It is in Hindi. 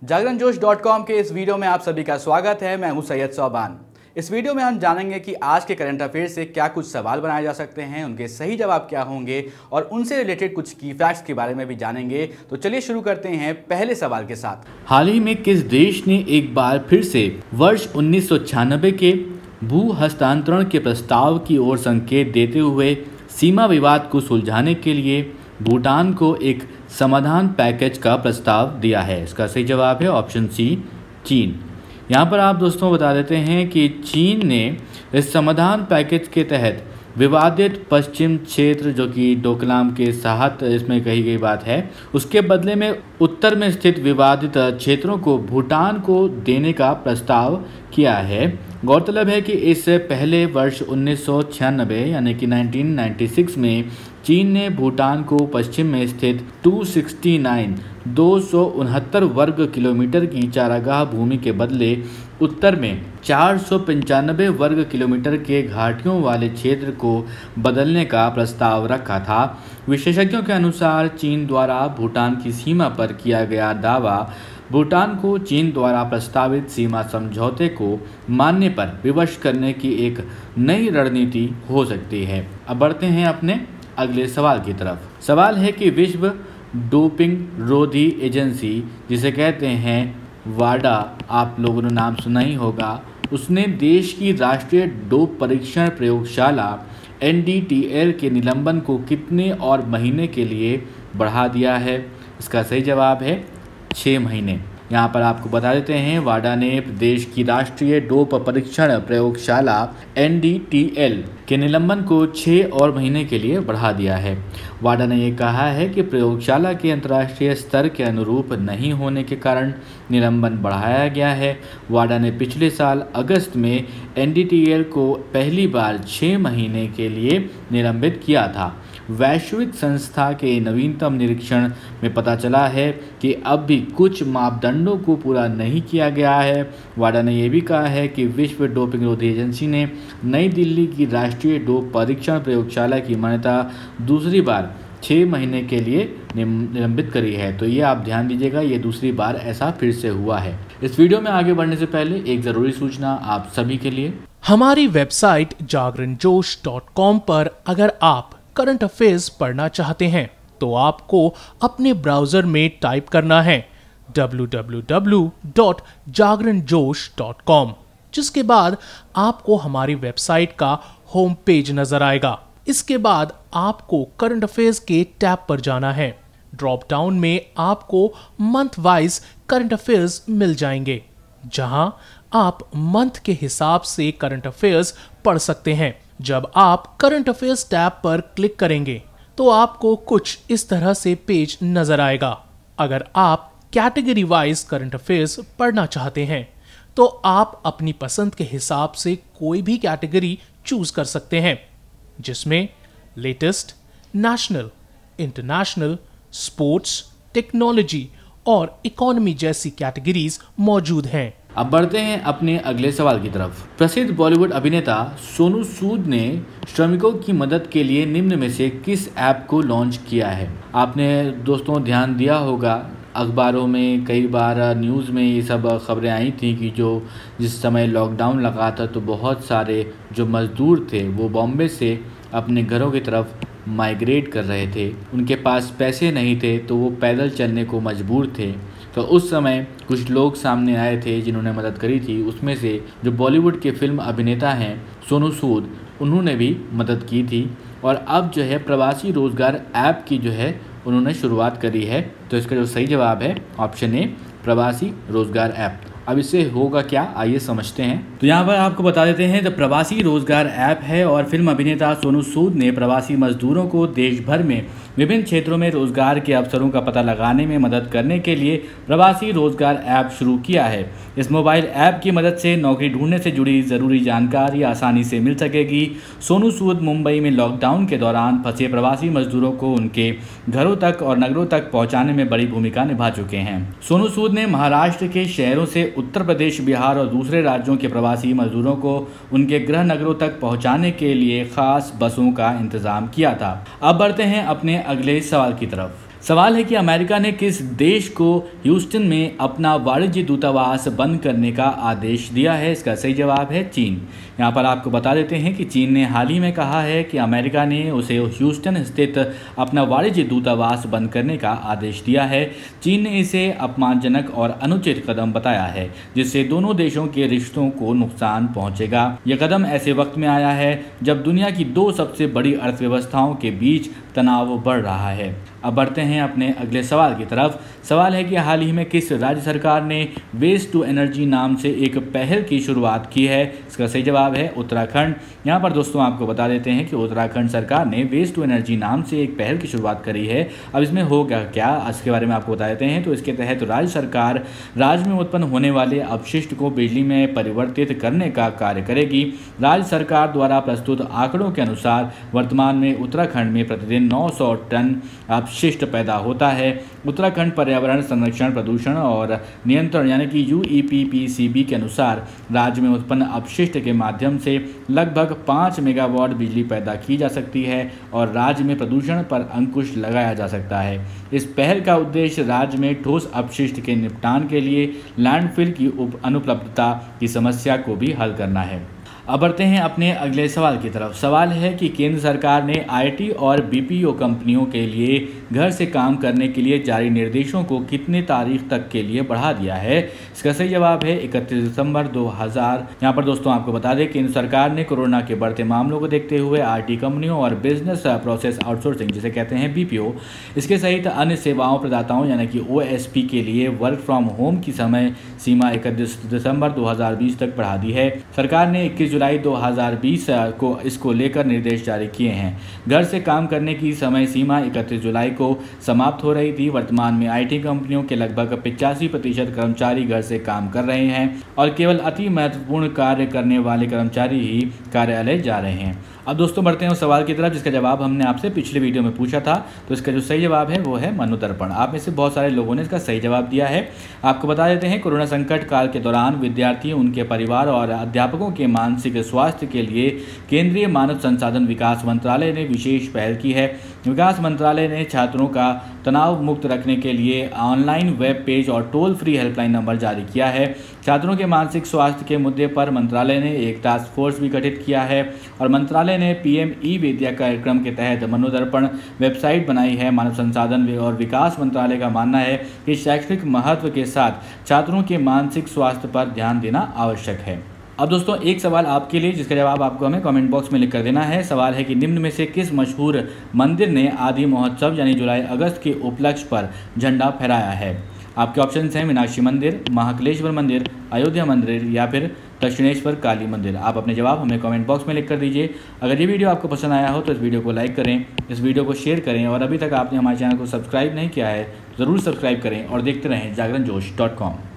जागरणजोश.com के इस वीडियो में आप सभी का स्वागत है। मैं हूं सैयद सोबान। इस वीडियो में हम जानेंगे कि आज के करंट अफेयर से क्या कुछ सवाल बनाए जा सकते हैं, उनके सही जवाब क्या होंगे और उनसे रिलेटेड कुछ की फैक्ट्स के बारे में भी जानेंगे। तो चलिए शुरू करते हैं पहले सवाल के साथ। हाल ही में किस देश ने एक बार फिर से वर्ष 1996 के भू हस्तांतरण के प्रस्ताव की ओर संकेत देते हुए सीमा विवाद को सुलझाने के लिए भूटान को एक समाधान पैकेज का प्रस्ताव दिया है? इसका सही जवाब है ऑप्शन सी, चीन। यहाँ पर आप दोस्तों बता देते हैं कि चीन ने इस समाधान पैकेज के तहत विवादित पश्चिम क्षेत्र, जो कि डोकलाम के साथ इसमें कही गई बात है, उसके बदले में उत्तर में स्थित विवादित क्षेत्रों को भूटान को देने का प्रस्ताव किया है। गौरतलब है कि इससे पहले वर्ष 1996 यानी कि 1996 में चीन ने भूटान को पश्चिम में स्थित 269 वर्ग किलोमीटर की चारागाह भूमि के बदले उत्तर में 495 वर्ग किलोमीटर के घाटियों वाले क्षेत्र को बदलने का प्रस्ताव रखा था। विशेषज्ञों के अनुसार चीन द्वारा भूटान की सीमा पर किया गया दावा भूटान को चीन द्वारा प्रस्तावित सीमा समझौते को मानने पर विवश करने की एक नई रणनीति हो सकती है। अब बढ़ते हैं अपने अगले सवाल की तरफ। सवाल है कि विश्व डोपिंग रोधी एजेंसी, जिसे कहते हैं वाडा, आप लोगों ने नाम सुना ही होगा, उसने देश की राष्ट्रीय डोप परीक्षण प्रयोगशाला NDTL के निलंबन को कितने और महीने के लिए बढ़ा दिया है? इसका सही जवाब है 6 महीने। यहाँ पर आपको बता देते हैं वाडा ने प्रदेश की राष्ट्रीय डोप परीक्षण प्रयोगशाला NDTL के निलंबन को 6 और महीने के लिए बढ़ा दिया है। वाडा ने यह कहा है कि प्रयोगशाला के अंतर्राष्ट्रीय स्तर के अनुरूप नहीं होने के कारण निलंबन बढ़ाया गया है। वाडा ने पिछले साल अगस्त में NDTL को पहली बार 6 महीने के लिए निलंबित किया था। वैश्विक संस्था के नवीनतम निरीक्षण में पता चला है कि अब भी कुछ मापदंडों को पूरा नहीं किया गया है। वाडा ने यह भी कहा है कि विश्व डोपिंग रोधी एजेंसी ने नई दिल्ली की राष्ट्रीय डोप परीक्षण प्रयोगशाला की मान्यता दूसरी बार 6 महीने के लिए निलंबित करी है। तो ये आप ध्यान दीजिएगा, ये दूसरी बार ऐसा फिर से हुआ है। इस वीडियो में आगे बढ़ने से पहले एक ज़रूरी सूचना आप सभी के लिए। हमारी वेबसाइट जागरणजोश.com पर अगर आप करंट अफेयर्स पढ़ना चाहते हैं तो आपको अपने ब्राउजर में टाइप करना है www.jagranjosh.com, जिसके बाद आपको हमारी वेबसाइट का होम पेज नजर आएगा। इसके बाद आपको करंट अफेयर्स के टैब पर जाना है। ड्रॉप डाउन में आपको मंथ वाइज करंट अफेयर्स मिल जाएंगे, जहां आप मंथ के हिसाब से करंट अफेयर्स पढ़ सकते हैं। जब आप करंट अफेयर्स टैब पर क्लिक करेंगे तो आपको कुछ इस तरह से पेज नजर आएगा। अगर आप कैटेगरी वाइज करंट अफेयर्स पढ़ना चाहते हैं तो आप अपनी पसंद के हिसाब से कोई भी कैटेगरी चूज कर सकते हैं, जिसमें latest, national, international, sports, technology और इकोनॉमी जैसी कैटेगरीज मौजूद हैं। अब बढ़ते हैं अपने अगले सवाल की तरफ। प्रसिद्ध बॉलीवुड अभिनेता सोनू सूद ने श्रमिकों की मदद के लिए निम्न में से किस ऐप को लॉन्च किया है? आपने दोस्तों ध्यान दिया होगा, अखबारों में कई बार न्यूज़ में ये सब खबरें आई थी कि जिस समय लॉकडाउन लगा था तो बहुत सारे जो मज़दूर थे वो बॉम्बे से अपने घरों की तरफ माइग्रेट कर रहे थे। उनके पास पैसे नहीं थे तो वो पैदल चलने को मजबूर थे। तो उस समय कुछ लोग सामने आए थे जिन्होंने मदद करी थी। उसमें से जो बॉलीवुड के फिल्म अभिनेता हैं सोनू सूद, उन्होंने भी मदद की थी। और अब जो है प्रवासी रोजगार ऐप की जो है उन्होंने शुरुआत करी है। तो इसका जो सही जवाब है ऑप्शन ए, प्रवासी रोजगार ऐप। अब इससे होगा क्या, आइए समझते हैं। तो यहाँ पर आपको बता देते हैं, तो प्रवासी रोजगार ऐप है और फिल्म अभिनेता सोनू सूद ने प्रवासी मजदूरों को देश भर में विभिन्न क्षेत्रों में रोजगार के अवसरों का पता लगाने में मदद करने के लिए प्रवासी रोजगार ऐप शुरू किया है। इस मोबाइल ऐप की मदद से नौकरी ढूंढने से जुड़ी ज़रूरी जानकारी आसानी से मिल सकेगी। सोनू सूद मुंबई में लॉकडाउन के दौरान फंसे प्रवासी मजदूरों को उनके घरों तक और नगरों तक पहुँचाने में बड़ी भूमिका निभा चुके हैं। सोनू सूद ने महाराष्ट्र के शहरों से उत्तर प्रदेश, बिहार और दूसरे राज्यों के प्रवासी मजदूरों को उनके गृह नगरों तक पहुंचाने के लिए खास बसों का इंतजाम किया था। अब बढ़ते हैं अपने अगले सवाल की तरफ। सवाल है कि अमेरिका ने किस देश को ह्यूस्टन में अपना वाणिज्य दूतावास बंद करने का आदेश दिया है। इसका सही जवाब है चीन। यहाँ पर आपको बता देते हैं कि चीन ने हाल ही में कहा है कि अमेरिका ने उसे ह्यूस्टन स्थित अपना वाणिज्य दूतावास बंद करने का आदेश दिया है। चीन ने इसे अपमानजनक और अनुचित कदम बताया है, जिससे दोनों देशों के रिश्तों को नुकसान पहुंचेगा। यह कदम ऐसे वक्त में आया है जब दुनिया की दो सबसे बड़ी अर्थव्यवस्थाओं के बीच तनाव बढ़ रहा है। अब बढ़ते हैं अपने अगले सवाल की तरफ। सवाल है कि हाल ही में किस राज्य सरकार ने वेस्ट टू एनर्जी नाम से एक पहल की शुरुआत की है। इसका सही जवाब है उत्तराखंड। यहाँ पर दोस्तों आपको बता देते हैं कि उत्तराखंड सरकार ने वेस्ट टू एनर्जी नाम से एक पहल की शुरुआत करी है। अब इसमें होगा क्या, इसके बारे में आपको बता देते हैं। तो इसके तहत राज्य सरकार राज्य में उत्पन्न होने वाले अपशिष्ट को बिजली में परिवर्तित करने का कार्य करेगी। राज्य सरकार द्वारा प्रस्तुत आंकड़ों के अनुसार वर्तमान में उत्तराखंड में प्रतिदिन 900 टन अपशिष्ट पैदा होता है। उत्तराखंड पर्यावरण संरक्षण प्रदूषण और नियंत्रण यानी कि UEPPCB के अनुसार राज्य में उत्पन्न अपशिष्ट के माध्यम से लगभग 5 मेगावाट बिजली पैदा की जा सकती है और राज्य में प्रदूषण पर अंकुश लगाया जा सकता है। इस पहल का उद्देश्य राज्य में ठोस अपशिष्ट के निपटान के लिए लैंडफिल की अनुपलब्धता की समस्या को भी हल करना है। अब बढ़ते हैं अपने अगले सवाल की तरफ। सवाल है कि केंद्र सरकार ने IT और BPO कंपनियों के लिए घर से काम करने के लिए जारी निर्देशों को कितने तारीख तक के लिए बढ़ा दिया है। इसका सही जवाब है 31 दिसंबर 2000। यहाँ पर दोस्तों आपको बता दें केंद्र सरकार ने कोरोना के बढ़ते मामलों को देखते हुए IT कंपनियों और बिजनेस प्रोसेस आउटसोर्सिंग जिसे कहते हैं BPO इसके सहित अन्य सेवाओं प्रदाताओं यानी कि OSP के लिए वर्क फ्रॉम होम की समय सीमा 31 दिसंबर 2020 तक बढ़ा दी है। सरकार ने 21 जुलाई 2020 को इसको लेकर निर्देश जारी किए हैं। घर से काम करने की समय सीमा 31 जुलाई को समाप्त हो रही थी। वर्तमान में IT कंपनियों के लगभग 85% कर्मचारी घर से काम कर रहे हैं और केवल अति महत्वपूर्ण कार्य करने वाले कर्मचारी ही कार्यालय जा रहे हैं। अब दोस्तों बढ़ते हैं उस सवाल की तरफ जिसका जवाब हमने आपसे पिछले वीडियो में पूछा था। तो इसका जो सही जवाब है वो है मनोदर्पण। आप में से बहुत सारे लोगों ने इसका सही जवाब दिया है। आपको बता देते हैं कोरोना संकट काल के दौरान विद्यार्थी, उनके परिवार और अध्यापकों के मानसिक स्वास्थ्य के लिए केंद्रीय मानव संसाधन विकास मंत्रालय ने विशेष पहल की है। विकास मंत्रालय ने छात्रों का तनाव मुक्त रखने के लिए ऑनलाइन वेब पेज और टोल फ्री हेल्पलाइन नंबर जारी किया है। छात्रों के मानसिक स्वास्थ्य के मुद्दे पर मंत्रालय ने एक टास्क फोर्स भी गठित किया है और मंत्रालय ने PM ई-विद्या कार्यक्रम के तहत मनोदर्पण वेबसाइट बनाई है। मानव संसाधन और विकास मंत्रालय का मानना है कि शैक्षणिक महत्व के साथ छात्रों के मानसिक स्वास्थ्य पर ध्यान देना आवश्यक है। अब दोस्तों एक सवाल आपके लिए जिसका जवाब आपको हमें कमेंट बॉक्स में लिख कर देना है। सवाल है कि निम्न में से किस मशहूर मंदिर ने आदि महोत्सव यानी जुलाई अगस्त के उपलक्ष्य पर झंडा फहराया है। आपके ऑप्शंस हैं मीनाक्षी मंदिर, महाकालेश्वर मंदिर, अयोध्या मंदिर या फिर दक्षिणेश्वर काली मंदिर। आप अपने जवाब हमें कमेंट बॉक्स में लिख कर दीजिए। अगर ये वीडियो आपको पसंद आया हो तो इस वीडियो को लाइक करें, इस वीडियो को शेयर करें और अभी तक आपने हमारे चैनल को सब्सक्राइब नहीं किया है तो ज़रूर सब्सक्राइब करें और देखते रहें जागरणजोश.com।